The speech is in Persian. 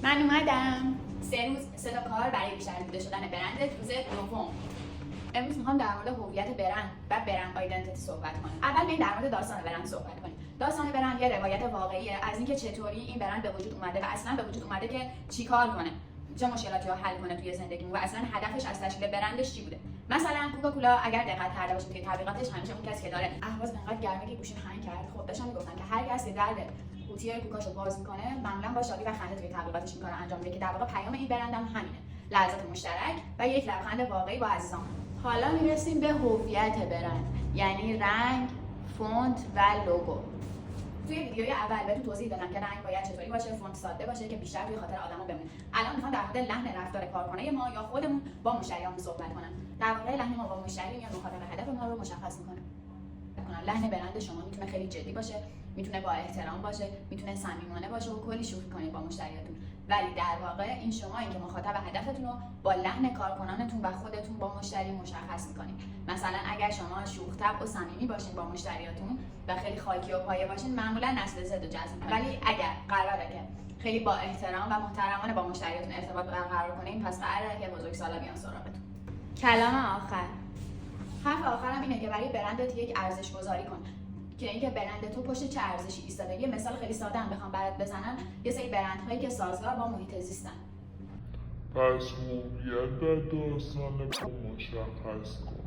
من اومدم 3 روز 3 تا کار برای بیشتر دیده شدن برند. روز دوم امروز میخوام در مورد هویت برند و برند آیدنتیتی صحبت کنم. اول بیاین در مورد داستان برند صحبت کنیم. داستان برند یه روایت واقعیه از اینکه چطوری این برند به وجود اومده و اصلا به وجود اومده که چیکار کنه، چه مشکلاتی رو حل کنه توی زندگیمون و اصلا هدفش از تشکیل برندش چی بوده. مثلا کوکاکولا اگر دقت کرده باشید توی تبلیغاتش همیشه اون کسی که داره اهواز انقدر گرمه که گوشیم هنگ کرد، خب داشتن میگفتن که هر کسی درد قوطی کوکاشو باز میکنه معمولا با شادی و خنده توی تبلیغاتش این کارو انجام میده که در واقع پیام این برندم همینه، لحظات مشترک و یک لبخند واقعی با عزیزان. حالا میرسیم به هویت برند، یعنی رنگ، فونت و لوگو. توی ویدیوی اول بهتون توضیح دادم که رنگ باید چطوری باشه، فونت ساده باشه که بیشتر توی خاطر آدما بمونه. الان میخوام در مورد لحن رفتار کارکنه ما یا خودمون با مشتریامون صحبت کنم. در واقع لحن ما با مشتری یا مخاطب هدف ما رو مشخص میکنه. لحن برند شما میتونه خیلی جدی باشه، میتونه با احترام باشه، میتونه صمیمانه باشه و کلی شوخی کنید با مشتریاتون. ولی در واقع این شمایین که مخاطب هدفتون رو با لحن کارکنانتون و خودتون با مشتری مشخص میکنید. مثلا اگر شما شوخ طبع و صمیمی باشین با مشتریاتون و خیلی خاکی و پایه باشین، معمولا نسل زد و جذب میکنید. ولی اگر قراره که خیلی با احترام و محترمانه با مشتریاتون ارتباط برقرار کنین، پس قراره که بزرگسالا بیان سراغتون. کلام آخر. حرف آخرم اینه که برای برندت یک ارزش گذاری کن که اینکه برند تو پشت چه ارزشی ایستاده. یه مثال خیلی ساده هم بخوام برات بزنم، یه سری برندهایی که سازگار با محیط زیستن. پس هویت و داستان مشخص کن.